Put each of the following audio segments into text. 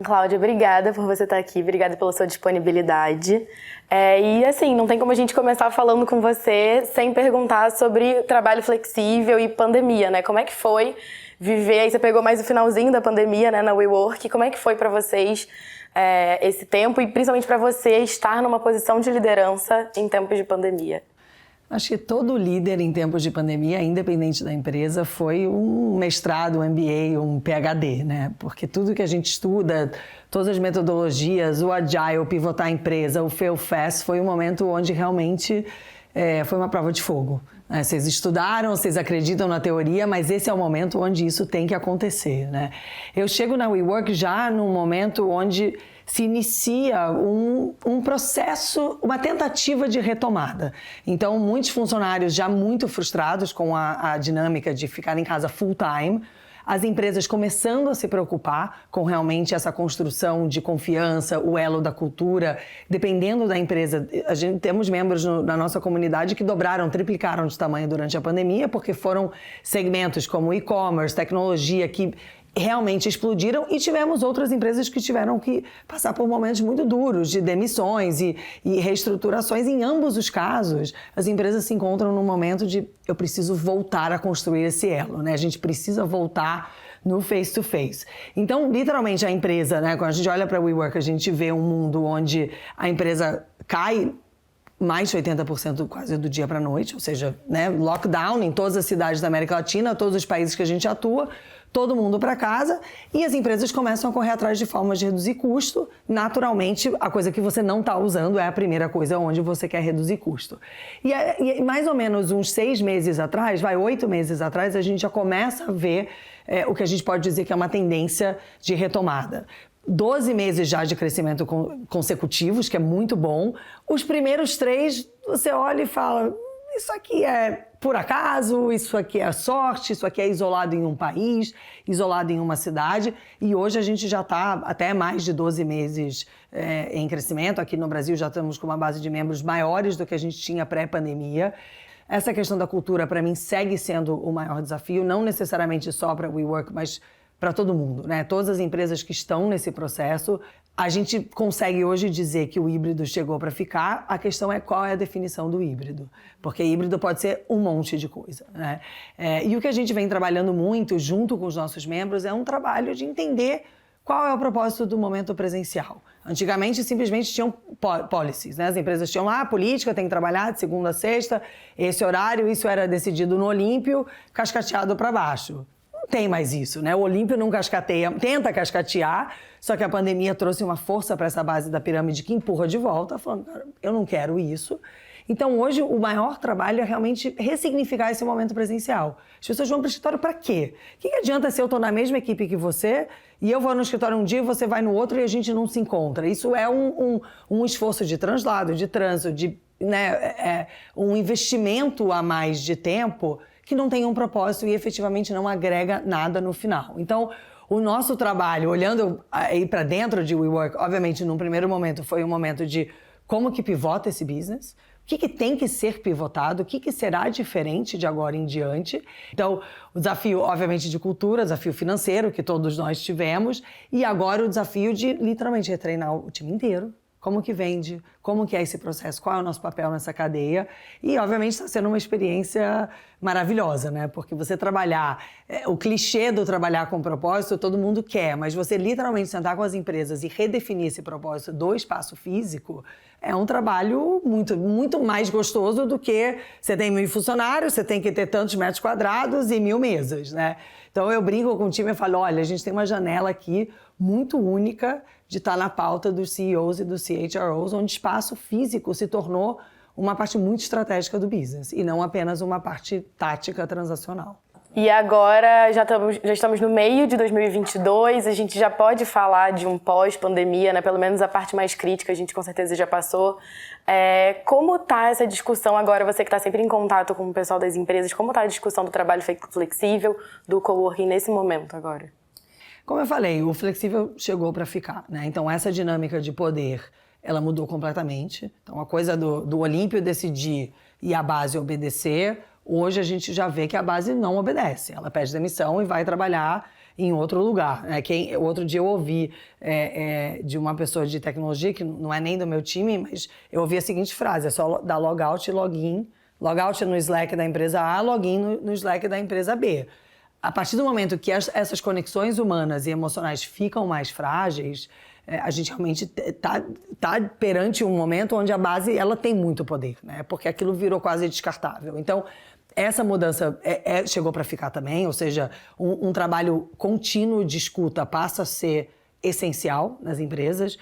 Cláudia, obrigada por você estar aqui, obrigada pela sua disponibilidade. E assim, não tem como a gente começar falando com você sem perguntar sobre trabalho flexível e pandemia, né? Como é que foi viver, aí você pegou mais o finalzinho da pandemia, né, na WeWork, como é que foi para vocês esse tempo e principalmente para você estar numa posição de liderança em tempos de pandemia? Acho que todo líder em tempos de pandemia, independente da empresa, foi um mestrado, um MBA, um PhD, né? Porque tudo que a gente estuda, todas as metodologias, o Agile, pivotar a empresa, o Fail Fast, foi um momento onde realmente foi uma prova de fogo. Vocês estudaram, vocês acreditam na teoria, mas esse é o momento onde isso tem que acontecer, né? Eu chego na WeWork já num momento onde se inicia um processo, uma tentativa de retomada. Então, muitos funcionários já muito frustrados com a dinâmica de ficar em casa full time, as empresas começando a se preocupar com realmente essa construção de confiança, o elo da cultura, dependendo da empresa. Temos membros na nossa comunidade que dobraram, triplicaram de tamanho durante a pandemia, porque foram segmentos como e-commerce, tecnologia, que realmente explodiram, e tivemos outras empresas que tiveram que passar por momentos muito duros de demissões e reestruturações. Em ambos os casos, as empresas se encontram num momento de eu preciso voltar a construir esse elo, né? A gente precisa voltar no face-to-face. Então, literalmente, a empresa, né? Quando a gente olha para a WeWork, a gente vê um mundo onde a empresa cai mais de 80% quase do dia para a noite, ou seja, né, lockdown em todas as cidades da América Latina, todos os países que a gente atua, todo mundo para casa, e as empresas começam a correr atrás de formas de reduzir custo. Naturalmente, a coisa que você não está usando é a primeira coisa onde você quer reduzir custo. E mais ou menos uns 6 meses atrás, 8 meses atrás, a gente já começa a ver o que a gente pode dizer que é uma tendência de retomada. 12 meses já de crescimento consecutivos, que é muito bom. Os primeiros 3, você olha e fala, isso aqui é por acaso, isso aqui é sorte, isso aqui é isolado em um país, isolado em uma cidade. E hoje a gente já está até mais de 12 meses em crescimento. Aqui no Brasil já estamos com uma base de membros maiores do que a gente tinha pré-pandemia. Essa questão da cultura, para mim, segue sendo o maior desafio, não necessariamente só para a WeWork, mas para todo mundo, né? Todas as empresas que estão nesse processo, a gente consegue hoje dizer que o híbrido chegou para ficar. A questão é qual é a definição do híbrido, porque híbrido pode ser um monte de coisa, né? E o que a gente vem trabalhando muito junto com os nossos membros é um trabalho de entender qual é o propósito do momento presencial. Antigamente, simplesmente tinham policies, né? As empresas tinham lá, a política tem que trabalhar de segunda a sexta, esse horário, isso era decidido no Olímpio, cascateado para baixo. Tem mais isso, né? O Olímpio não cascateia, tenta cascatear, só que a pandemia trouxe uma força para essa base da pirâmide que empurra de volta, falando, cara, eu não quero isso. Então, hoje, o maior trabalho é realmente ressignificar esse momento presencial. As pessoas vão para o escritório para quê? O que adianta se eu estou na mesma equipe que você e eu vou no escritório um dia e você vai no outro e a gente não se encontra? Isso é um esforço de translado, de trânsito, de, né, um investimento a mais de tempo que não tem um propósito e efetivamente não agrega nada no final. Então, o nosso trabalho, olhando aí para dentro de WeWork, obviamente, num primeiro momento, foi um momento de como que pivota esse business, o que tem que ser pivotado, o que será diferente de agora em diante. Então, o desafio, obviamente, de cultura, desafio financeiro, que todos nós tivemos, e agora o desafio de, literalmente, retreinar o time inteiro. Como que vende, como que é esse processo, qual é o nosso papel nessa cadeia. E, obviamente, está sendo uma experiência maravilhosa, né? Porque você trabalhar, o clichê do trabalhar com propósito, todo mundo quer, mas você literalmente sentar com as empresas e redefinir esse propósito do espaço físico é um trabalho muito, muito mais gostoso do que você tem 1.000 funcionários, você tem que ter tantos metros quadrados e 1.000 mesas, né? Então, eu brinco com o time e falo, olha, a gente tem uma janela aqui muito única de estar na pauta dos CEOs e dos CHROs, onde espaço físico se tornou uma parte muito estratégica do business e não apenas uma parte tática transacional. E agora já estamos no meio de 2022, a gente já pode falar de um pós-pandemia, né? Pelo menos a parte mais crítica a gente com certeza já passou. Como está essa discussão agora, você que está sempre em contato com o pessoal das empresas, como está a discussão do trabalho flexível, do coworking nesse momento agora? Como eu falei, o flexível chegou para ficar, né? Então, essa dinâmica de poder, ela mudou completamente. Então, a coisa do Olímpio decidir e a base obedecer, hoje a gente já vê que a base não obedece. Ela pede demissão e vai trabalhar em outro lugar. Outro dia eu ouvi de uma pessoa de tecnologia, que não é nem do meu time, mas eu ouvi a seguinte frase: é só dar logout e login. Logout no Slack da empresa A, login no Slack da empresa B. A partir do momento que essas conexões humanas e emocionais ficam mais frágeis, a gente realmente tá perante um momento onde a base ela tem muito poder, né? Porque aquilo virou quase descartável. Então, essa mudança chegou para ficar também, ou seja, um trabalho contínuo de escuta passa a ser essencial nas empresas.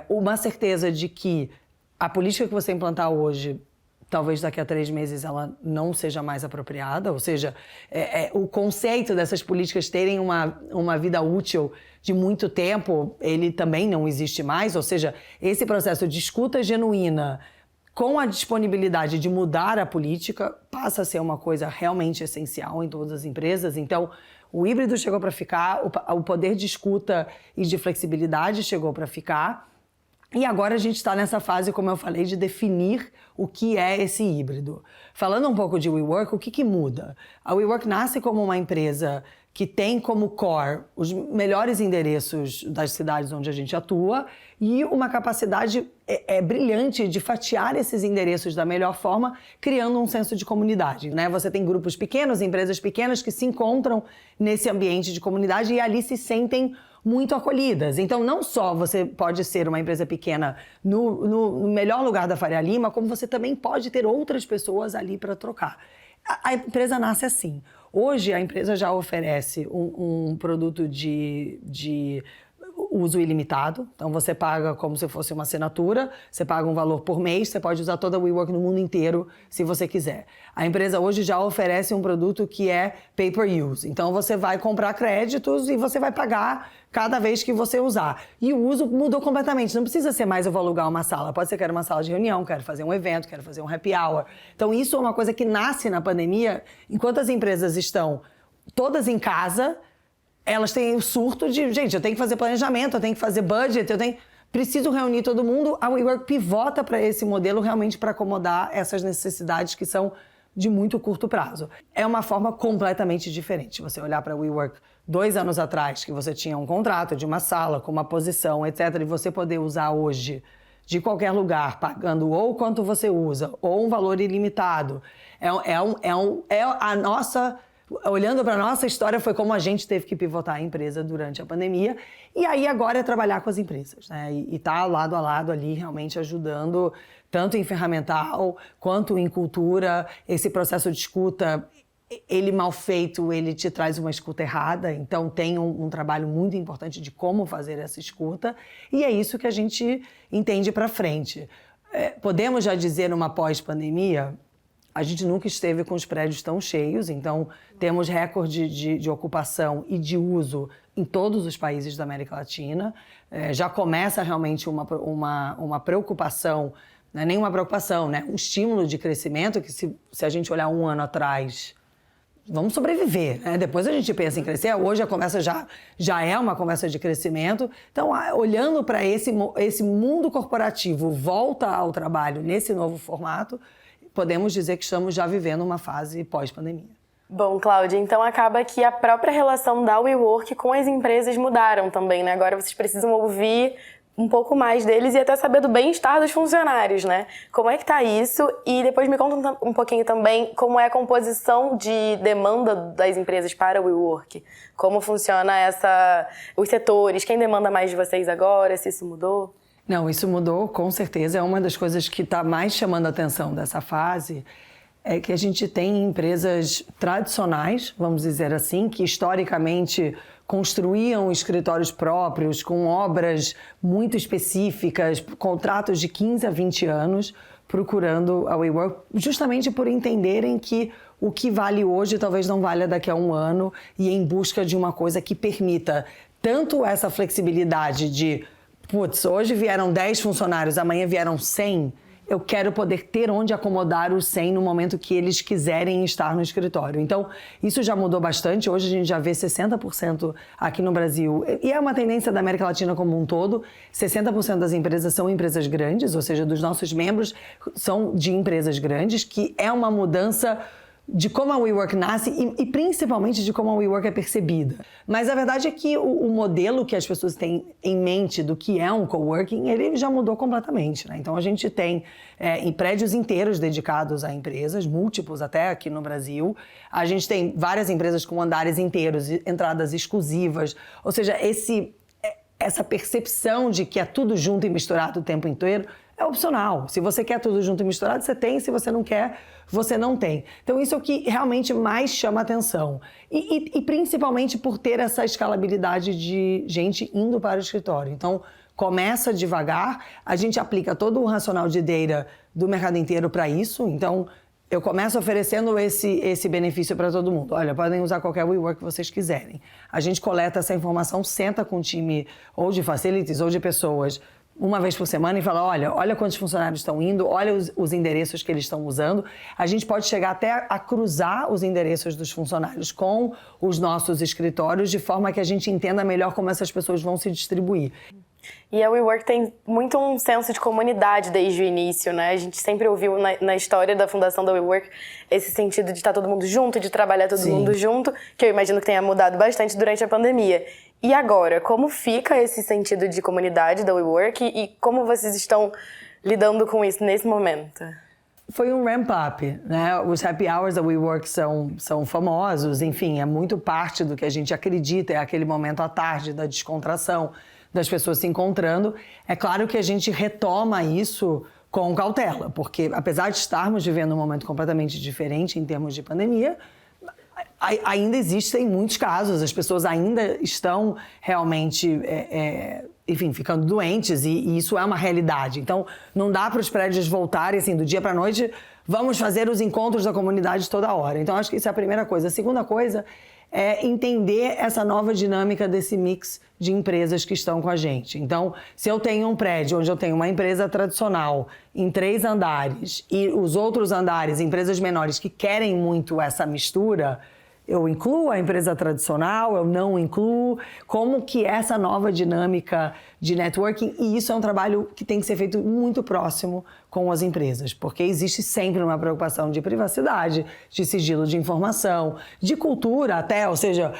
Uma certeza de que a política que você implantar hoje, talvez daqui a 3 meses ela não seja mais apropriada, ou seja, o conceito dessas políticas terem uma vida útil de muito tempo, ele também não existe mais, ou seja, esse processo de escuta genuína com a disponibilidade de mudar a política passa a ser uma coisa realmente essencial em todas as empresas. Então, o híbrido chegou para ficar, o poder de escuta e de flexibilidade chegou para ficar. E agora a gente está nessa fase, como eu falei, de definir o que é esse híbrido. Falando um pouco de WeWork, o que muda? A WeWork nasce como uma empresa que tem como core os melhores endereços das cidades onde a gente atua e uma capacidade brilhante de fatiar esses endereços da melhor forma, criando um senso de comunidade, né? Você tem grupos pequenos, empresas pequenas que se encontram nesse ambiente de comunidade e ali se sentem muito acolhidas. Então, não só você pode ser uma empresa pequena no melhor lugar da Faria Lima, como você também pode ter outras pessoas ali para trocar. A empresa nasce assim. Hoje, a empresa já oferece um produto de uso ilimitado. Então, você paga como se fosse uma assinatura, você paga um valor por mês, você pode usar toda a WeWork no mundo inteiro, se você quiser. A empresa hoje já oferece um produto que é pay per use. Então, você vai comprar créditos e você vai pagar cada vez que você usar. E o uso mudou completamente. Não precisa ser mais eu vou alugar uma sala. Pode ser que eu quero uma sala de reunião, quero fazer um evento, quero fazer um happy hour. Então, isso é uma coisa que nasce na pandemia. Enquanto as empresas estão todas em casa, elas têm o surto de, gente, eu tenho que fazer planejamento, eu tenho que fazer budget, preciso reunir todo mundo. A WeWork pivota para esse modelo realmente para acomodar essas necessidades que são de muito curto prazo. É uma forma completamente diferente. Você olhar para a WeWork 2 anos atrás, que você tinha um contrato de uma sala com uma posição, etc., e você poder usar hoje de qualquer lugar, pagando ou quanto você usa, ou um valor ilimitado. A nossa... Olhando para a nossa história, foi como a gente teve que pivotar a empresa durante a pandemia. E aí agora é trabalhar com as empresas, né? E estar lado a lado ali, realmente ajudando, tanto em ferramental quanto em cultura. Esse processo de escuta, ele mal feito, ele te traz uma escuta errada. Então tem um trabalho muito importante de como fazer essa escuta. E é isso que a gente entende para frente. Podemos já dizer, numa pós-pandemia, a gente nunca esteve com os prédios tão cheios, então temos recorde de ocupação e de uso em todos os países da América Latina. Já começa realmente uma preocupação, não é nem uma preocupação, né? Um estímulo de crescimento que se a gente olhar 1 ano atrás, vamos sobreviver, né? Depois a gente pensa em crescer. Hoje a conversa já é uma conversa de crescimento. Então, olhando para esse mundo corporativo, volta ao trabalho nesse novo formato, podemos dizer que estamos já vivendo uma fase pós-pandemia. Bom, Cláudia, então acaba que a própria relação da WeWork com as empresas mudaram também, né? Agora vocês precisam ouvir um pouco mais deles e até saber do bem-estar dos funcionários, né? Como é que tá isso? E depois me conta um pouquinho também como é a composição de demanda das empresas para o WeWork. Como funciona os setores, quem demanda mais de vocês agora, se isso mudou? Não, isso mudou, com certeza. É uma das coisas que está mais chamando a atenção dessa fase, é que a gente tem empresas tradicionais, vamos dizer assim, que historicamente construíam escritórios próprios, com obras muito específicas, contratos de 15 a 20 anos, procurando a WeWork, justamente por entenderem que o que vale hoje talvez não valha daqui a 1 ano, e em busca de uma coisa que permita tanto essa flexibilidade de putz, hoje vieram 10 funcionários, amanhã vieram 100, eu quero poder ter onde acomodar os 100 no momento que eles quiserem estar no escritório. Então, isso já mudou bastante. Hoje a gente já vê 60% aqui no Brasil. E é uma tendência da América Latina como um todo. 60% das empresas são empresas grandes, ou seja, dos nossos membros são de empresas grandes, que é uma mudança de como a WeWork nasce e principalmente de como a WeWork é percebida. Mas a verdade é que o modelo que as pessoas têm em mente do que é um coworking, ele já mudou completamente, né? Então a gente tem em prédios inteiros dedicados a empresas, múltiplos até aqui no Brasil. A gente tem várias empresas com andares inteiros, entradas exclusivas, ou seja, essa percepção de que é tudo junto e misturado o tempo inteiro é opcional. Se você quer tudo junto e misturado, você tem. Se você não quer, você não tem. Então, isso é o que realmente mais chama atenção. E principalmente por ter essa escalabilidade de gente indo para o escritório. Então, começa devagar. A gente aplica todo o racional de data do mercado inteiro para isso. Então, eu começo oferecendo esse benefício para todo mundo. Olha, podem usar qualquer WeWork que vocês quiserem. A gente coleta essa informação, senta com o time ou de facilities ou de pessoas uma vez por semana e fala, olha quantos funcionários estão indo, olha os endereços que eles estão usando. A gente pode chegar até a cruzar os endereços dos funcionários com os nossos escritórios de forma que a gente entenda melhor como essas pessoas vão se distribuir. E a WeWork tem muito um senso de comunidade desde o início, né? A gente sempre ouviu na história da fundação da WeWork esse sentido de estar todo mundo junto, de trabalhar todo mundo junto, que eu imagino que tenha mudado bastante durante a pandemia. E agora, como fica esse sentido de comunidade da WeWork e como vocês estão lidando com isso nesse momento? Foi um ramp-up, né? Os happy hours da WeWork são famosos, enfim, é muito parte do que a gente acredita, é aquele momento à tarde da descontração, das pessoas se encontrando. É claro que a gente retoma isso com cautela, porque apesar de estarmos vivendo um momento completamente diferente em termos de pandemia, ainda existem muitos casos, as pessoas ainda estão realmente, enfim, ficando doentes e isso é uma realidade. Então, não dá para os prédios voltarem assim, do dia para a noite, vamos fazer os encontros da comunidade toda hora. Então, acho que isso é a primeira coisa. A segunda coisa é entender essa nova dinâmica desse mix de empresas que estão com a gente. Então, se eu tenho um prédio onde eu tenho uma empresa tradicional em 3 andares e os outros andares, empresas menores que querem muito essa mistura, eu incluo a empresa tradicional, eu não incluo, como que é essa nova dinâmica de networking, e isso é um trabalho que tem que ser feito muito próximo com as empresas, porque existe sempre uma preocupação de privacidade, de sigilo de informação, de cultura até, ou seja,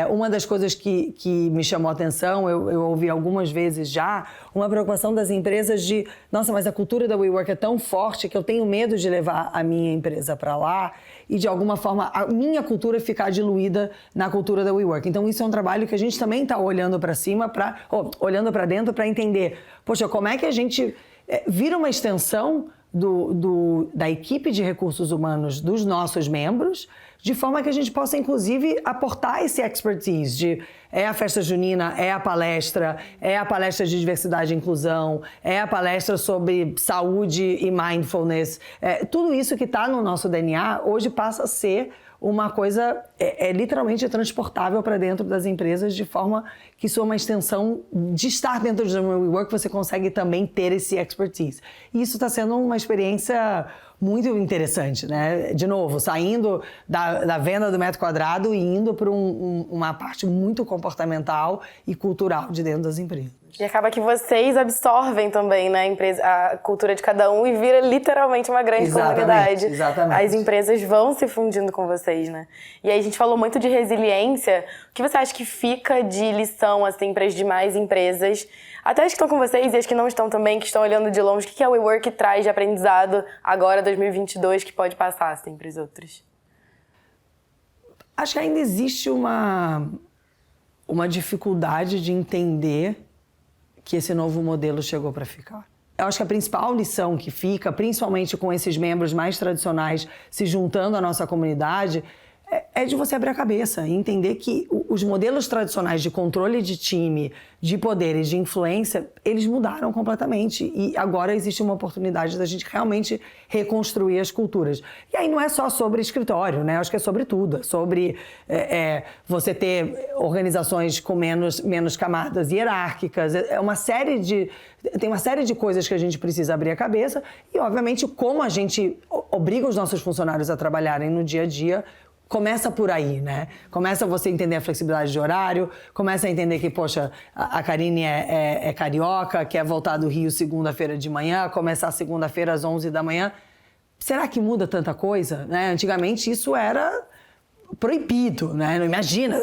uma das coisas que me chamou a atenção, eu ouvi algumas vezes já, uma preocupação das empresas de, nossa, mas a cultura da WeWork é tão forte que eu tenho medo de levar a minha empresa para lá e de alguma forma a minha cultura ficar diluída na cultura da WeWork. Então isso é um trabalho que a gente também está olhando para cima, olhando para dentro para entender, poxa, como é que a gente vira uma extensão da equipe de recursos humanos dos nossos membros, de forma que a gente possa, inclusive, aportar esse expertise de a festa junina, a palestra de diversidade e inclusão, a palestra sobre saúde e mindfulness. Tudo isso que está no nosso DNA hoje passa a ser uma coisa literalmente transportável para dentro das empresas, de forma que isso é uma extensão de estar dentro de uma WeWork, você consegue também ter esse expertise. E isso está sendo uma experiência muito interessante, né? De novo, saindo da venda do metro quadrado e indo para uma parte muito comportamental e cultural de dentro das empresas. E acaba que vocês absorvem também, né, a cultura de cada um e vira literalmente uma grande comunidade. Exatamente. As empresas vão se fundindo com vocês, né? E aí a gente falou muito de resiliência. O que você acha que fica de lição, assim, para as demais empresas, até as que estão com vocês e as que não estão também, que estão olhando de longe, o que a WeWork traz de aprendizado agora, 2022, que pode passar, assim, para os outros? Acho que ainda existe uma dificuldade de entender que esse novo modelo chegou para ficar. Eu acho que a principal lição que fica, principalmente com esses membros mais tradicionais se juntando à nossa comunidade, é de você abrir a cabeça e entender que os modelos tradicionais de controle de time, de poder e de influência, eles mudaram completamente e agora existe uma oportunidade da gente realmente reconstruir as culturas. E aí não é só sobre escritório, né? Eu acho que é sobre tudo, é sobre você ter organizações com menos camadas hierárquicas, tem uma série de coisas que a gente precisa abrir a cabeça e, obviamente, como a gente obriga os nossos funcionários a trabalharem no dia a dia. Começa por aí, né? Começa você a entender a flexibilidade de horário, começa a entender que, poxa, a Karine é carioca, quer voltar do Rio segunda-feira de manhã, começar segunda-feira às 11 da manhã. será que muda tanta coisa? Né? Antigamente isso era proibido, né? Não imagina,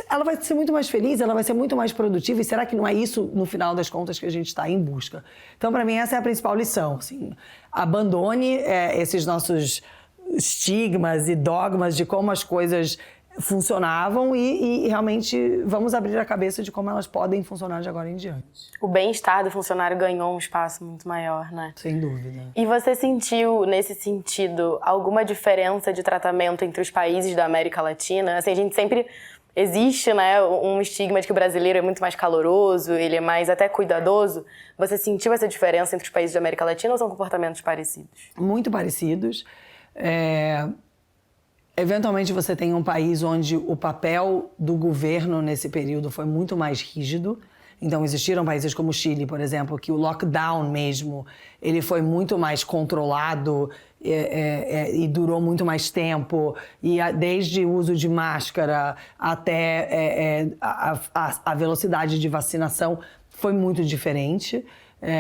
ela vai ser muito mais feliz, ela vai ser muito mais produtiva, e será que não é isso, no final das contas, que a gente está em busca? Então, para mim, essa é a principal lição. Assim, abandone esses nossos estigmas e dogmas de como as coisas funcionavam e realmente vamos abrir a cabeça de como elas podem funcionar de agora em diante. O bem-estar do funcionário ganhou um espaço muito maior, né? Sem dúvida. E você sentiu, nesse sentido, alguma diferença de tratamento entre os países da América Latina? Assim, a gente sempre... Existe, né, um estigma de que o brasileiro é muito mais caloroso, ele é mais até cuidadoso. Você sentiu essa diferença entre os países da América Latina ou são comportamentos parecidos? Muito parecidos. Eventualmente você tem um país onde o papel do governo nesse período foi muito mais rígido. Então existiram países como o Chile, por exemplo, que o lockdown mesmo, ele foi muito mais controlado e durou muito mais tempo. E desde o uso de máscara até a velocidade de vacinação foi muito diferente.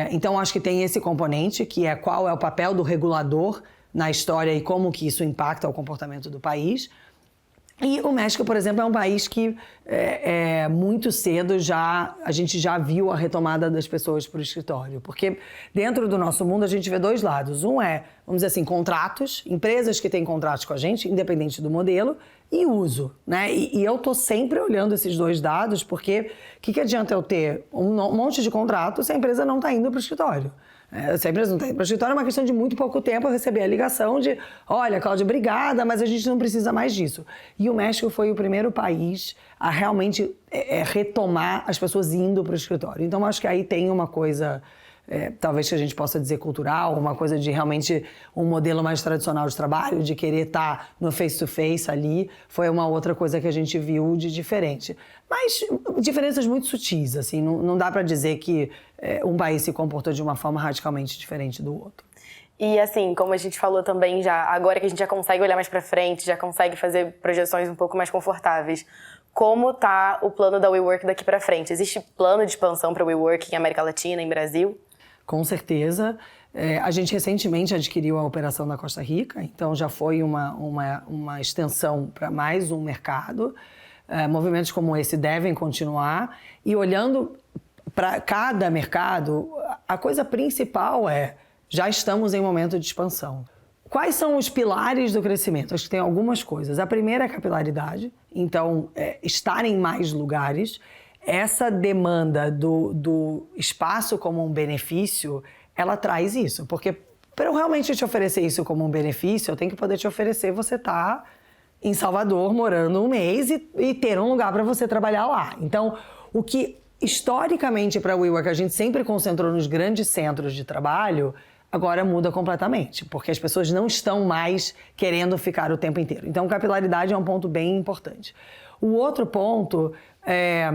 Então acho que tem esse componente, que é qual é o papel do regulador na história e como que isso impacta o comportamento do país. E o México, por exemplo, é um país que muito cedo a gente já viu a retomada das pessoas para o escritório. Porque dentro do nosso mundo a gente vê dois lados. Um é, vamos dizer assim, contratos, empresas que têm contratos com a gente, independente do modelo, e uso, né? E eu estou sempre olhando esses dois dados, porque o que adianta eu ter um monte de contrato se a empresa não está indo para o escritório? Se a empresa não está indo para o escritório, é uma questão de muito pouco tempo eu receber a ligação de, olha, Cláudia, obrigada, mas a gente não precisa mais disso. E o México foi o primeiro país a realmente retomar as pessoas indo para o escritório. Então, acho que aí tem uma coisa, talvez que a gente possa dizer cultural, uma coisa de realmente um modelo mais tradicional de trabalho, de querer estar no face-to-face ali, foi uma outra coisa que a gente viu de diferente. Mas diferenças muito sutis, assim, não dá para dizer que um país se comportou de uma forma radicalmente diferente do outro. E assim, como a gente falou também já, agora que a gente já consegue olhar mais para frente, já consegue fazer projeções um pouco mais confortáveis, como tá o plano da WeWork daqui para frente? Existe plano de expansão para o WeWork em América Latina, em Brasil? Com certeza. A gente recentemente adquiriu a operação da Costa Rica, então já foi uma extensão para mais um mercado. Movimentos como esse devem continuar. E olhando para cada mercado, a coisa principal já estamos em momento de expansão. Quais são os pilares do crescimento? Acho que tem algumas coisas. A primeira é a capilaridade, então estar em mais lugares. Essa demanda do espaço como um benefício, ela traz isso. Porque para eu realmente te oferecer isso como um benefício, eu tenho que poder te oferecer você estar em Salvador morando um mês e ter um lugar para você trabalhar lá. Então, o que historicamente para a WeWork a gente sempre concentrou nos grandes centros de trabalho, agora muda completamente, porque as pessoas não estão mais querendo ficar o tempo inteiro. Então, capilaridade é um ponto bem importante. O outro ponto é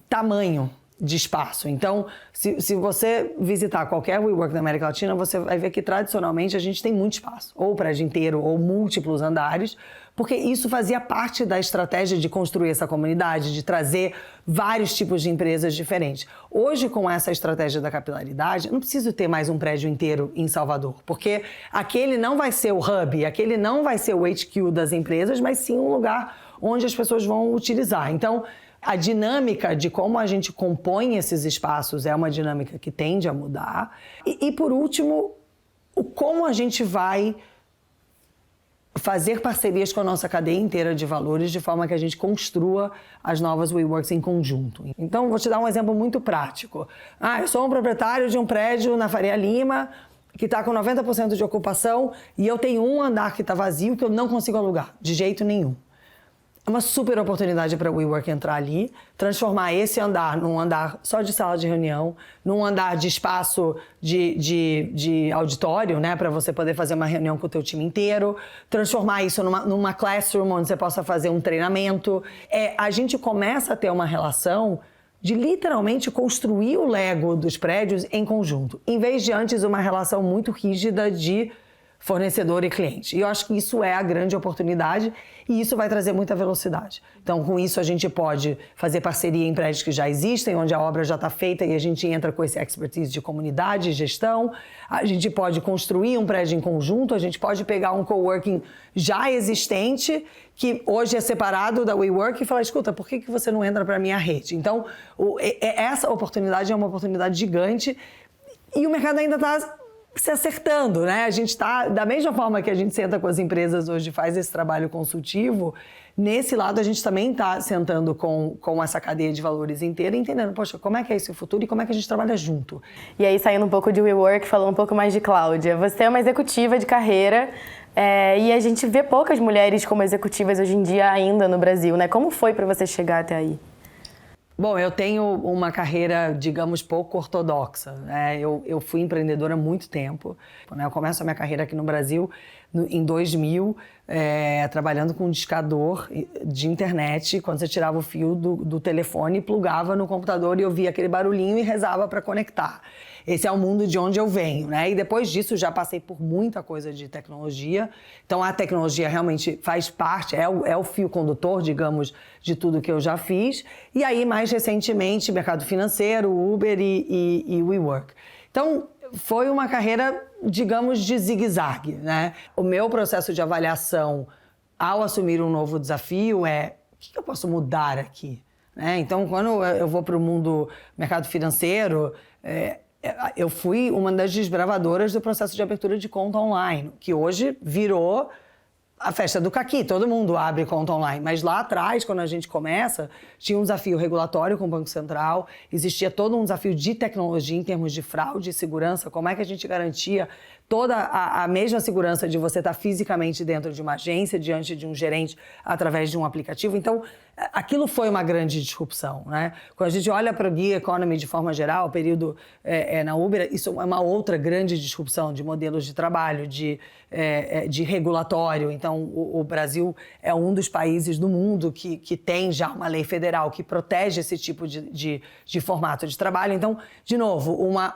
tamanho de espaço. Então, se você visitar qualquer WeWork na América Latina, você vai ver que tradicionalmente a gente tem muito espaço, ou prédio inteiro, ou múltiplos andares, porque isso fazia parte da estratégia de construir essa comunidade, de trazer vários tipos de empresas diferentes. Hoje, com essa estratégia da capilaridade, eu não preciso ter mais um prédio inteiro em Salvador, porque aquele não vai ser o hub, aquele não vai ser o HQ das empresas, mas sim um lugar onde as pessoas vão utilizar. Então, a dinâmica de como a gente compõe esses espaços é uma dinâmica que tende a mudar. E por último, como a gente vai fazer parcerias com a nossa cadeia inteira de valores de forma que a gente construa as novas WeWorks em conjunto. Então, vou te dar um exemplo muito prático. Eu sou um proprietário de um prédio na Faria Lima que está com 90% de ocupação e eu tenho um andar que está vazio que eu não consigo alugar, de jeito nenhum. É uma super oportunidade para o WeWork entrar ali, transformar esse andar num andar só de sala de reunião, num andar de espaço de auditório, né, para você poder fazer uma reunião com o teu time inteiro, transformar isso numa classroom onde você possa fazer um treinamento. A gente começa a ter uma relação de literalmente construir o Lego dos prédios em conjunto, em vez de antes uma relação muito rígida de fornecedor e cliente. E eu acho que isso é a grande oportunidade e isso vai trazer muita velocidade. Então, com isso, a gente pode fazer parceria em prédios que já existem, onde a obra já está feita e a gente entra com esse expertise de comunidade e gestão. A gente pode construir um prédio em conjunto, a gente pode pegar um coworking já existente, que hoje é separado da WeWork, e falar, escuta, por que você não entra para a minha rede? Então, essa oportunidade é uma oportunidade gigante e o mercado ainda está se acertando, né? A gente está, da mesma forma que a gente senta com as empresas hoje, faz esse trabalho consultivo, nesse lado a gente também está sentando com essa cadeia de valores inteira, entendendo, poxa, como é que é esse futuro e como é que a gente trabalha junto. E aí, saindo um pouco de WeWork, falando um pouco mais de Cláudia, você é uma executiva de carreira e a gente vê poucas mulheres como executivas hoje em dia ainda no Brasil, né? Como foi para você chegar até aí? Bom, eu tenho uma carreira, digamos, pouco ortodoxa, né? Eu fui empreendedora há muito tempo, né? Eu começo a minha carreira aqui no Brasil em 2000, trabalhando com um discador de internet, quando você tirava o fio do telefone, plugava no computador e eu via aquele barulhinho e rezava para conectar. Esse é o mundo de onde eu venho, né? E depois disso já passei por muita coisa de tecnologia. Então a tecnologia realmente faz parte, é o fio condutor, digamos, de tudo que eu já fiz. E aí, mais recentemente, mercado financeiro, Uber e WeWork. Então, foi uma carreira, digamos, de zigue-zague, né? O meu processo de avaliação ao assumir um novo desafio é o que eu posso mudar aqui? Né? Então, quando eu vou para o mundo mercado financeiro, eu fui uma das desbravadoras do processo de abertura de conta online, que hoje virou a festa do caqui, todo mundo abre conta online. Mas lá atrás, quando a gente começa, tinha um desafio regulatório com o Banco Central, existia todo um desafio de tecnologia em termos de fraude e segurança, como é que a gente garantia toda a mesma segurança de você estar fisicamente dentro de uma agência, diante de um gerente, através de um aplicativo. Então, aquilo foi uma grande disrupção, né? Quando a gente olha para o Gig Economy de forma geral, o período na Uber, isso é uma outra grande disrupção de modelos de trabalho, de regulatório. Então, o Brasil é um dos países do mundo que tem já uma lei federal que protege esse tipo de formato de trabalho. Então, de novo, uma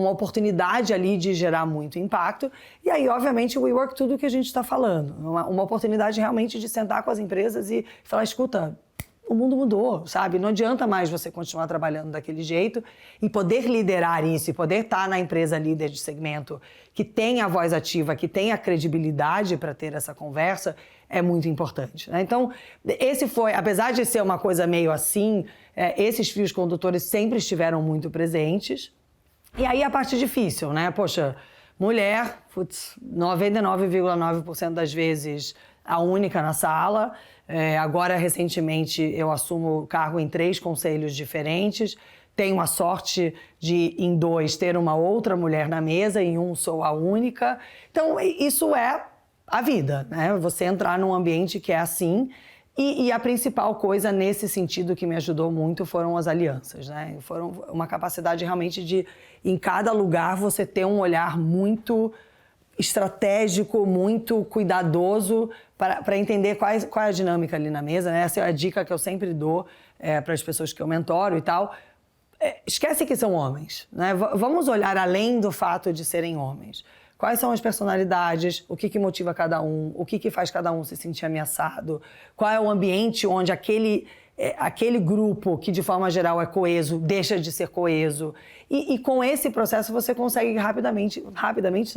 oportunidade ali de gerar muito impacto. E aí, obviamente, o WeWork, tudo o que a gente está falando. Uma oportunidade realmente de sentar com as empresas e falar, escuta, o mundo mudou, sabe? Não adianta mais você continuar trabalhando daquele jeito e poder liderar isso, e poder estar na empresa líder de segmento que tem a voz ativa, que tem a credibilidade para ter essa conversa, é muito importante, né? Então, esse foi, apesar de ser uma coisa meio assim, esses fios condutores sempre estiveram muito presentes. E aí a parte difícil, né? Poxa, mulher, 99,9% das vezes a única na sala. Agora, recentemente, eu assumo o cargo em 3 conselhos diferentes. Tenho a sorte de, em 2, ter uma outra mulher na mesa, em 1 sou a única. Então, isso é a vida, né? Você entrar num ambiente que é assim. E a principal coisa nesse sentido que me ajudou muito foram as alianças, né? Foram uma capacidade realmente de, em cada lugar, você ter um olhar muito estratégico, muito cuidadoso para entender qual é a dinâmica ali na mesa, né? Essa é a dica que eu sempre dou para as pessoas que eu mentoro e tal. Esquece que são homens, né? Vamos olhar além do fato de serem homens. Quais são as personalidades, o que motiva cada um, o que faz cada um se sentir ameaçado, qual é o ambiente onde aquele grupo, que de forma geral é coeso, deixa de ser coeso. E com esse processo você consegue rapidamente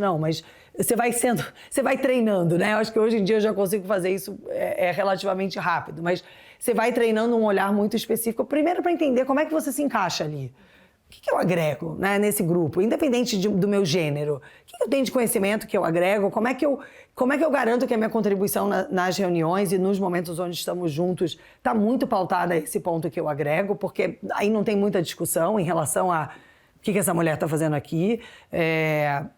não, mas você vai treinando, né? Eu acho que hoje em dia eu já consigo fazer isso relativamente rápido, mas você vai treinando um olhar muito específico, primeiro para entender como é que você se encaixa ali. O que eu agrego, né, nesse grupo, independente do meu gênero? O que eu tenho de conhecimento que eu agrego? Como é que eu garanto que a minha contribuição nas reuniões e nos momentos onde estamos juntos está muito pautada a esse ponto que eu agrego? Porque aí não tem muita discussão em relação a o que essa mulher está fazendo aqui.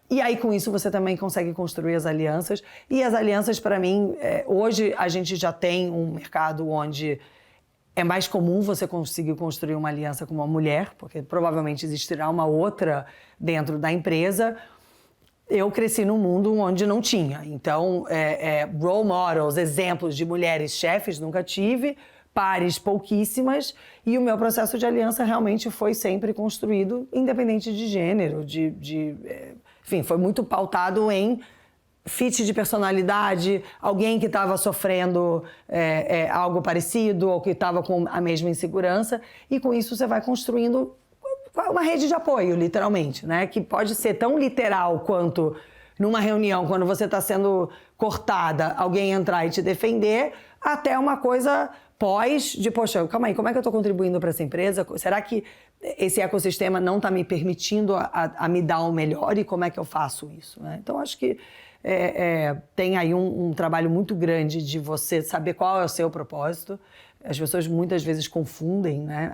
E aí, com isso, você também consegue construir as alianças. E as alianças, para mim, hoje a gente já tem um mercado onde é mais comum você conseguir construir uma aliança com uma mulher, porque provavelmente existirá uma outra dentro da empresa. Eu cresci num mundo onde não tinha. Então, role models, exemplos de mulheres chefes, nunca tive, pares pouquíssimas, e o meu processo de aliança realmente foi sempre construído independente de gênero, enfim, foi muito pautado em fit de personalidade, alguém que estava sofrendo algo parecido ou que estava com a mesma insegurança, e com isso você vai construindo uma rede de apoio, literalmente, né? Que pode ser tão literal quanto numa reunião, quando você está sendo cortada, alguém entrar e te defender, até uma coisa de, poxa, calma aí, como é que eu estou contribuindo para essa empresa? Será que esse ecossistema não está me permitindo a me dar o melhor, e como é que eu faço isso? Né? Então, acho que tem aí um trabalho muito grande de você saber qual é o seu propósito. As pessoas muitas vezes confundem, né?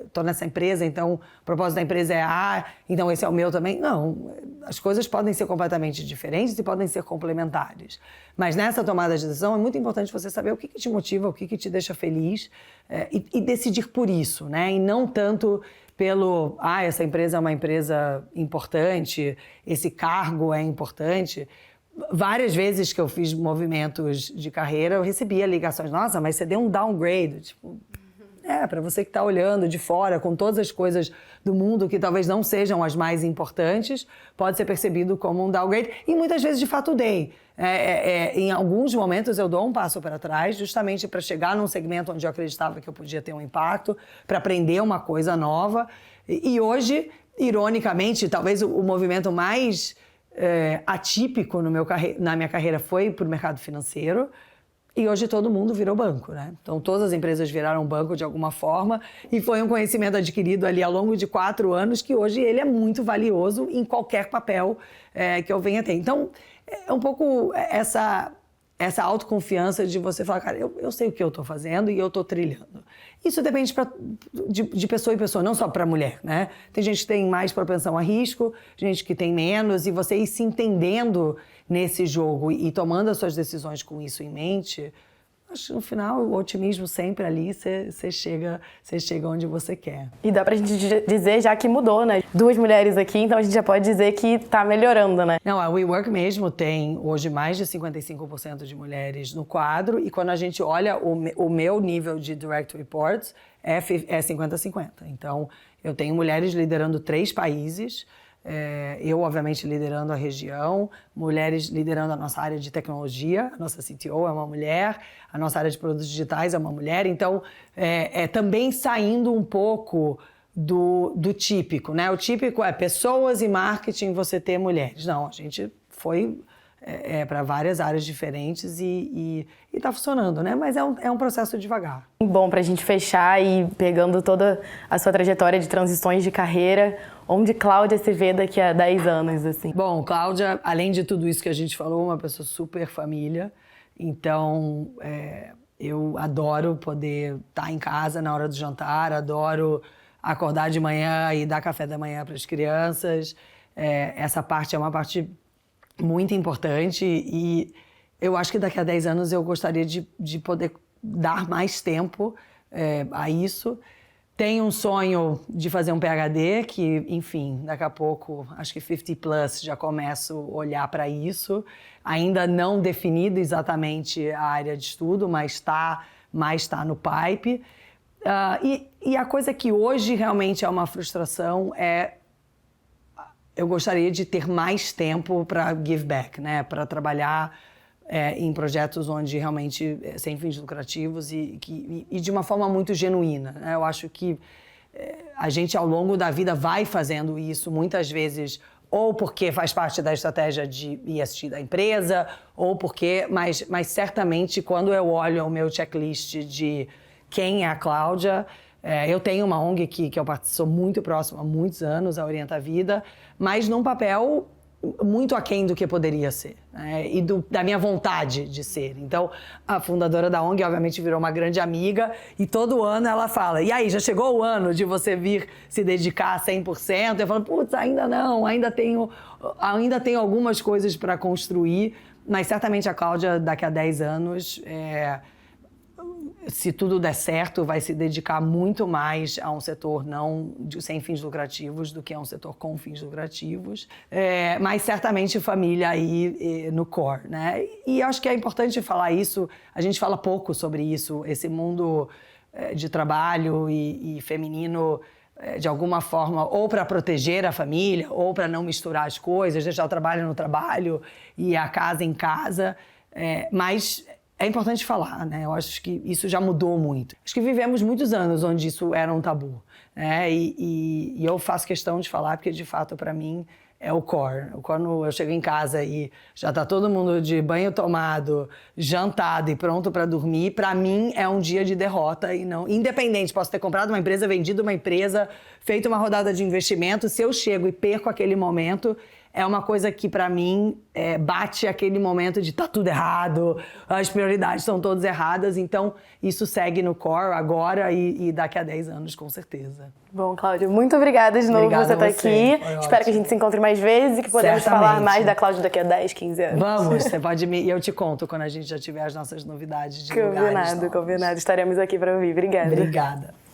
Estou nessa empresa, então o propósito da empresa é então esse é o meu também. Não, as coisas podem ser completamente diferentes e podem ser complementares. Mas nessa tomada de decisão é muito importante você saber o que te motiva, o que te deixa feliz, e decidir por isso, né? E não tanto pelo, essa empresa é uma empresa importante, esse cargo é importante. Várias vezes que eu fiz movimentos de carreira, eu recebia ligações. Nossa, mas você deu um downgrade. Tipo, para você que está olhando de fora, com todas as coisas do mundo que talvez não sejam as mais importantes, pode ser percebido como um downgrade. E muitas vezes, de fato, dei. Em alguns momentos, eu dou um passo para trás, justamente para chegar num segmento onde eu acreditava que eu podia ter um impacto, para aprender uma coisa nova. E hoje, ironicamente, talvez o movimento mais atípico na minha carreira foi para o mercado financeiro, e hoje todo mundo virou banco, né? Então todas as empresas viraram banco de alguma forma, e foi um conhecimento adquirido ali ao longo de 4 anos que hoje ele é muito valioso em qualquer papel que eu venha ter. Então é um pouco essa autoconfiança de você falar, cara, eu sei o que eu estou fazendo e eu estou trilhando. Isso depende de pessoa em pessoa, não só para mulher, né? Tem gente que tem mais propensão a risco, gente que tem menos, e você ir se entendendo nesse jogo e tomando as suas decisões com isso em mente, acho que no final o otimismo sempre ali, você chega onde você quer. E dá pra gente dizer já que mudou, né? 2 mulheres aqui, então a gente já pode dizer que tá melhorando, né? Não, a WeWork mesmo tem hoje mais de 55% de mulheres no quadro, e quando a gente olha o meu nível de direct reports, é 50-50. Então, eu tenho mulheres liderando 3 países, eu, obviamente, liderando a região, mulheres liderando a nossa área de tecnologia, a nossa CTO é uma mulher, a nossa área de produtos digitais é uma mulher, então também saindo um pouco do típico, né? O típico é pessoas e marketing, você ter mulheres. Não, a gente foi para várias áreas diferentes e tá funcionando, né? Mas é um processo devagar. Bom, pra gente fechar e pegando toda a sua trajetória de transições de carreira, onde Cláudia se vê daqui a 10 anos, assim? Bom, Cláudia, além de tudo isso que a gente falou, é uma pessoa super família. Então, eu adoro poder estar em casa na hora do jantar, adoro acordar de manhã e dar café da manhã para as crianças. Essa parte é uma parte muito importante, e eu acho que daqui a 10 anos eu gostaria de poder dar mais tempo a isso. Tenho um sonho de fazer um PhD, que, enfim, daqui a pouco, acho que 50 plus, já começo a olhar para isso. Ainda não definido exatamente a área de estudo, mas está no pipe. E a coisa que hoje realmente é uma frustração eu gostaria de ter mais tempo para give back, né? Para trabalhar em projetos onde realmente sem fins lucrativos e de uma forma muito genuína, né? Eu acho que a gente ao longo da vida vai fazendo isso, muitas vezes ou porque faz parte da estratégia de ESG da empresa, ou porque, mas certamente quando eu olho o meu checklist de quem é a Cláudia, eu tenho uma ONG que eu sou muito próxima há muitos anos, a Orienta a Vida, mas num papel muito aquém do que poderia ser, né? E da minha vontade de ser. Então, a fundadora da ONG, obviamente, virou uma grande amiga, e todo ano ela fala, e aí, já chegou o ano de você vir se dedicar 100%? Eu falo, putz, ainda não, ainda tenho algumas coisas para construir, mas certamente a Cláudia, daqui a 10 anos, se tudo der certo, vai se dedicar muito mais a um setor sem fins lucrativos do que a um setor com fins lucrativos. Mas certamente família aí no core, né? E acho que é importante falar isso, a gente fala pouco sobre isso, esse mundo de trabalho e feminino de alguma forma, ou para proteger a família, ou para não misturar as coisas, deixar o trabalho no trabalho e a casa em casa. Mas é importante falar, né? Eu acho que isso já mudou muito. Acho que vivemos muitos anos onde isso era um tabu, né? E eu faço questão de falar porque, de fato, para mim, é o core. Quando eu chego em casa e já tá todo mundo de banho tomado, jantado e pronto para dormir, para mim é um dia de derrota e não independente. Posso ter comprado uma empresa, vendido uma empresa, feito uma rodada de investimento. Se eu chego e perco aquele momento, é uma coisa que, para mim, bate aquele momento de tá tudo errado, as prioridades estão todas erradas. Então, isso segue no core agora e daqui a 10 anos, com certeza. Bom, Cláudia, muito obrigada de novo por você estar aqui. Espero que a gente se encontre mais vezes e que podemos falar mais da Cláudia daqui a 10, 15 anos. Vamos, você pode me... E eu te conto quando a gente já tiver as nossas novidades de lugares. Combinado. Estaremos aqui para ouvir. Obrigada. Obrigada.